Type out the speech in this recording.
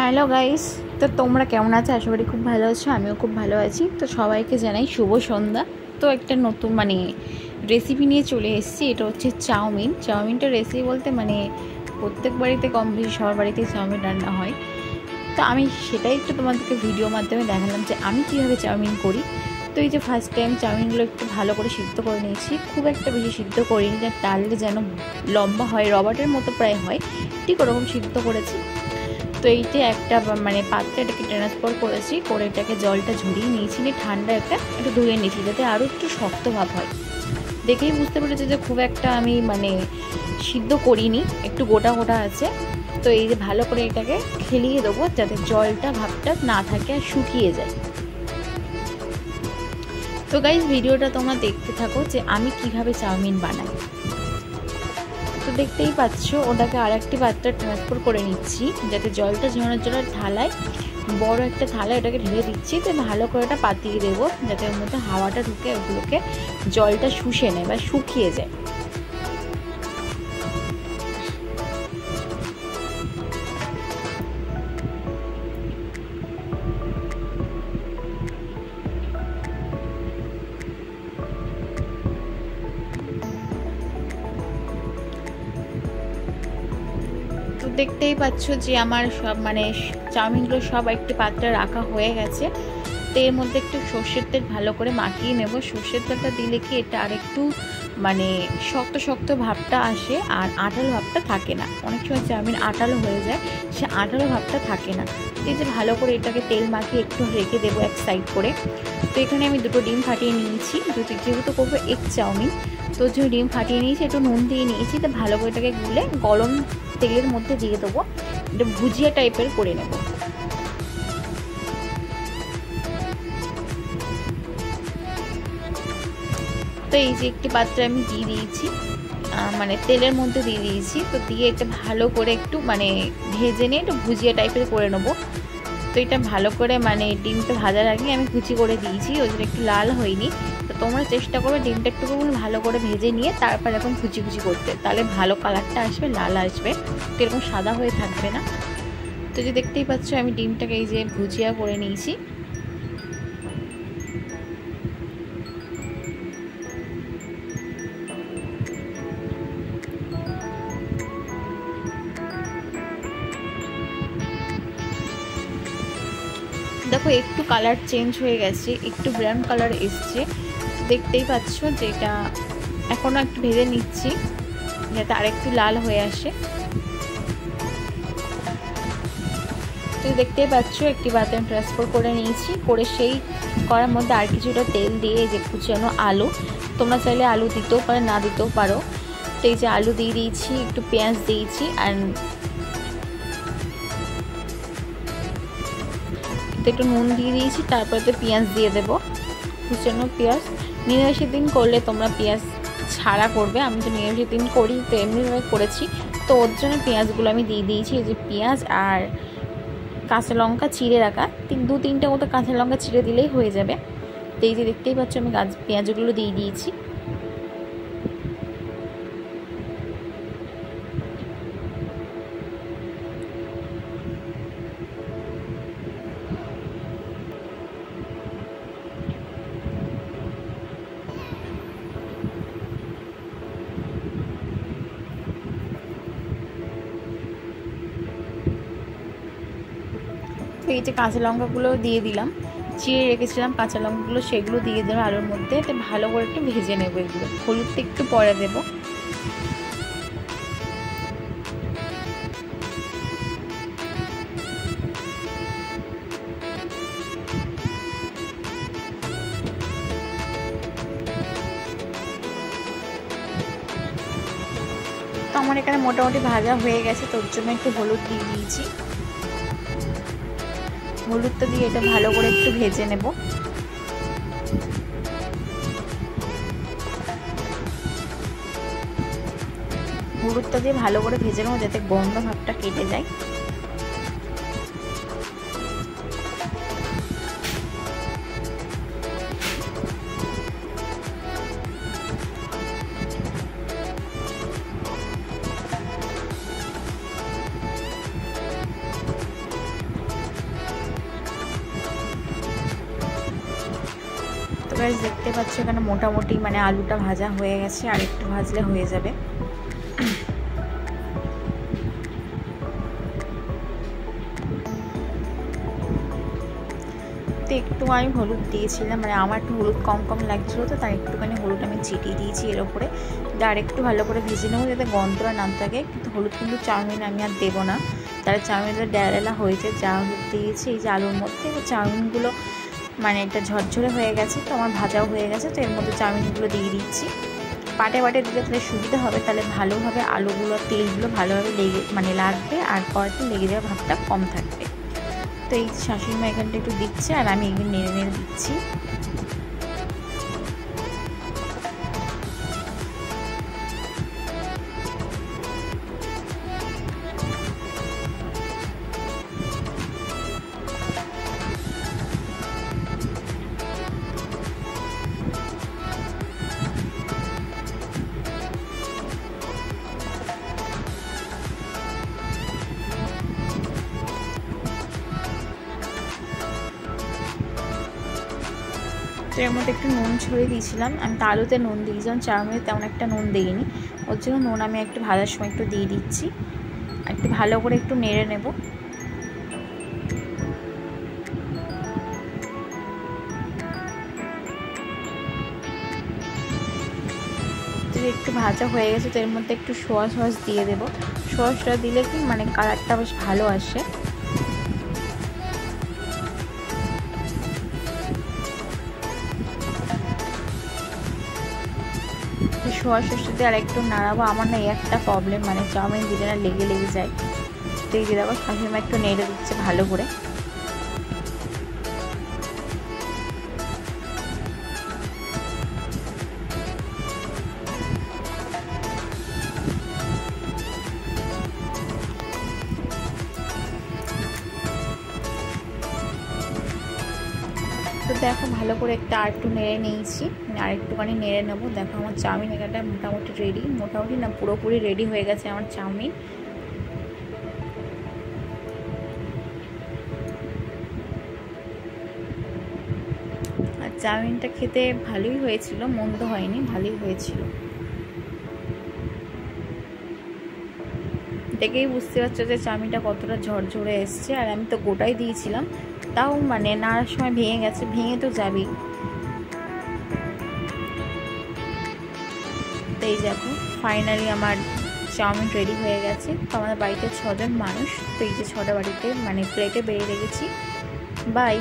Hello guys, তো তোমরা কেমন আছো? আশা করি খুব ভালো আছো। আমিও খুব ভালো আছি। তো সবাইকে জানাই শুভ সন্ধ্যা। তো একটা নতুন রেসিপি নিয়ে চলে এসেছি। এটা হচ্ছে চাউমিনটা রেসিপি বলতে প্রত্যেক বাড়িতে কম বেশি সবার বাড়িতেই চাউমিন রান্না হয়। তো আমি সেটাই একটু তোমাদেরকে ভিডিও মাধ্যমে দেখালাম যে আমি কীভাবে চাউমিন করি। তো এই যে ফার্স্ট টাইম চাউমিনগুলো একটু ভালো করে সিদ্ধ করে নিয়েছি, খুব একটা বেশি সিদ্ধ করিনি, যে ডালটা যেন লম্বা হয়, রবার্টের মতো প্রায় হয়, ঠিক ওরকম সিদ্ধ করেছি। তো এইটা একটা পাত্রে এটাকে ট্রান্সফার করেছি, করে এটাকে জলটা ঝরিয়ে নিয়েছি, নিয়ে ঠান্ডা একটু ধুয়ে নিয়েছি যাতে আরও একটু শক্ত ভাব হয়। দেখেই বুঝতে পেরেছি যে খুব একটা আমি সিদ্ধ করিনি, একটু গোটা গোটা আছে। তো এই যে ভালো করে এটাকে খেলিয়ে দেবো যাতে জলটা ভাবটা না থাকে আর শুকিয়ে যায়। তো গাইস, ভিডিওটা তোমরা দেখতে থাকো যে আমি কিভাবে চাউমিন বানাই। তো দেখতেই পাচ্ছ ওটাকে আর একটি পাত্রে ট্রান্সফার করে নিচ্ছি যাতে জলটা ঝরানোর জন্য থালায়, বড় একটা থালায় ওটাকে ঢেলে দিচ্ছি। তো ভালো করে এটা পাতিয়ে দেবো যাতে ওর মধ্যে হাওয়াটা ঢুকে ওগুলোকে জলটা শুষে নেয় বা শুকিয়ে যায়। তো দেখতেই পাচ্ছ যে আমার সব চাউমিনগুলো সব একটি পাত্রে রাখা হয়ে গেছে। তো এর মধ্যে একটু সর্ষের তেল ভালো করে মাখিয়ে নেব। সর্ষের তেলটা দিলে কি এটা আর একটু শক্ত শক্ত ভাবটা আসে আর আঠালো ভাবটা থাকে না। অনেক সময় চাউমিন আঠালো হয়ে যায়, সে আঠালো ভাবটা থাকে না। এই যে ভালো করে এটাকে তেল মাখিয়ে একটু রেখে দেবো এক সাইড করে। তো এখানে আমি দুটো ডিম ফাটিয়ে নিয়েছি, যেহেতু করবো এগ চাউমিন। তো যে ডিম ফাটিয়ে নিয়েছি, একটু নুন দিয়ে নিয়েছি। তো ভালো করে এটাকে গুলে গরম তেলের মধ্যে দিয়ে দেবো, এটা ভুজিয়া টাইপের করে নেব। তো এই যে একটি পাত্রে আমি দিয়ে দিয়েছি, তেলের মধ্যে দিয়ে দিয়েছি। তো দিয়ে এটা ভালো করে একটু ভেজে নিয়ে একটু ভুজিয়া টাইপের করে নেবো। তো এটা ভালো করে ডিমটা ভাজার আগে আমি কুচি করে দিয়েছি, ওই জন্য একটু লাল হয়নি। তো তোমরা চেষ্টা করবে ডিমটা একটু ভালো করে ভেজে নিয়ে তারপর এরকম কুচি কুচি করতে, তাহলে ভালো কালারটা আসবে, লাল আসবে, তো এরকম সাদা হয়ে থাকবে না। তো যে দেখতেই পাচ্ছ আমি ডিমটাকে এই যে ভুজিয়া করে নিয়েছি। দেখো একটু কালার চেঞ্জ হয়ে গেছে, একটু ব্রাউন কালার এসছে। দেখতেই পাচ্ছ যে এটা এখনও একটু ভেজে নিচ্ছি যাতে আরেকটু লাল হয়ে আসে। তো দেখতেই পাচ্ছ একটি পাত্রে ট্রান্সফার করে নিয়েছি, করে সেই করার মধ্যে আর কিছুটা তেল দিয়ে যে কুচানো আলু, তোমরা চাইলে আলু দিতেও পারো, না দিতেও পারো। তো এই যে আলু দিয়ে দিয়েছি, একটু পেঁয়াজ দিয়েছি, আর একটু নুন দিয়ে দিয়েছি। তারপরে পেঁয়াজ দিয়ে দেবো, কুচানো পেঁয়াজ। নিরামিষের দিন করলে তোমরা পেঁয়াজ ছাড়া করবে, আমি তো নিরামিষের দিন করি, তো এমনিভাবে করেছি। তো ওর জন্য পেঁয়াজগুলো আমি দিয়ে দিয়েছি। এই যে পেঁয়াজ আর কাঁচা লঙ্কা চিড়ে রাখা, দু তিনটা মতো কাঁচা লঙ্কা চিড়ে দিলেই হয়ে যাবে। তো এই যে দেখতেই পাচ্ছ আমি পেঁয়াজগুলো দিয়ে দিয়েছি। এই যে কাঁচা লঙ্কাগুলো দিয়ে দিলাম, চিড়ে রেখেছিলাম কাঁচা লঙ্কাগুলো, সেগুলো দিয়ে দেবো আলুর মধ্যে। তো ভালো করে একটু ভেজে নেবো এগুলো, হলুদটা একটু পরে দেবো। তো আমার এখানে মোটামুটি ভাজা হয়ে গেছে, তোর জন্য একটু হলুদ দিয়ে দিয়েছি। হলুদটা দিয়ে এটা ভালো করে একটু ভেজে নেব। হলুদটা দিয়ে ভালো করে ভেজে নেবো যাতে গন্ধ ভাবটা কেটে যায়। গাইস দেখতে পাচ্ছ এখানে মোটামুটি মানে আলুটা ভাজা হয়ে গেছে, আর একটু ভাজলে হয়ে যাবে। তো একটু আমি হলুদ দিয়েছিলাম, মানে আমার একটু হলুদ কম কম লাগছিলো, তো তাই একটুখানি হলুদ আমি ছিটিয়ে দিয়েছি এর ওপরে। আর একটু ভালো করে ভেজে নেবো যাতে গন্ধটা না থাকে। কিন্তু হলুদ কিন্তু চাউমিন আমি আর দেবো না, তাহলে চাউমিনটা ডেলা হয়েছে। যা হলুদ দিয়েছি এই যে আলুর মধ্যে, চাউমিনগুলো মানে এটা ঝরঝরে হয়ে গেছে, তো আমার ভাজাও হয়ে গেছে। তো এর মধ্যে চাউমিনগুলো দিয়ে দিচ্ছি। পাটে পাটে দিলে তাহলে সুবিধা হবে, তাহলে ভালোভাবে আলুগুলো তেলগুলো ভালোভাবে মানে লাগবে, আর কড়াইতে লেগে যাওয়ার ভাবটা কম থাকবে। তো এই শাশুড়ি মা এখানটা একটু দিচ্ছে, আর আমি এগুলো নেড়ে নেড়ে দিচ্ছি। তো এর মধ্যে একটু নুন ছড়িয়ে দিয়েছিলাম, আমি তো আলুতে নুন দিয়েছিলাম, চাউমিনে তেমন একটা নুন দিইনি, ওর জন্য নুন আমি একটু ভাজার সময় একটু দিয়ে দিচ্ছি। একটু ভালো করে একটু নেড়ে নেব। একটু ভাজা হয়ে গেছে, তো এর মধ্যে একটু সোয়া সস দিয়ে দেবো। সসটা দিলে কি মানে কালারটা বেশ ভালো আসে। সোয়া সসটা দিয়ে আর একটু নাড়াবো। আমার না একটা প্রবলেম, মানে চাউমিন দিলে না লেগে লেগে যায়। তো এই দিয়ে দেখো শাশুড়ি মা একটু নেড়ে দিচ্ছে ভালো করে। তো দেখো ভালো করে আর একটু নেড়ে নিয়েছি, আর একটুখানি নেড়ে নেবো। দেখো আমার চাউমিন এখানটা মোটামুটি রেডি, মোটামুটি না পুরোপুরি রেডি হয়ে গেছে আমার চাউমিন। আর চাউমিনটা খেতে ভালোই হয়েছিল, মন্দ হয়নি, ভালোই হয়েছিল। দেখেই বুঝতে পারছো যে চাউমিনটা কতটা ঝরঝরে এসছে, আর আমি তো গোটাই দিয়েছিলাম, তাও মানে নাড়ার সময় ভেঙে গেছে, ভেঙে তো যাবেই। তো এই দেখো ফাইনালি আমার চাউমিন রেডি হয়ে গেছে। তো আমাদের বাড়িতে 6 জন মানুষ, তো এই যে 6টা বাড়িতে মানে প্লেটে বেড়ে রেখেছি। বাই।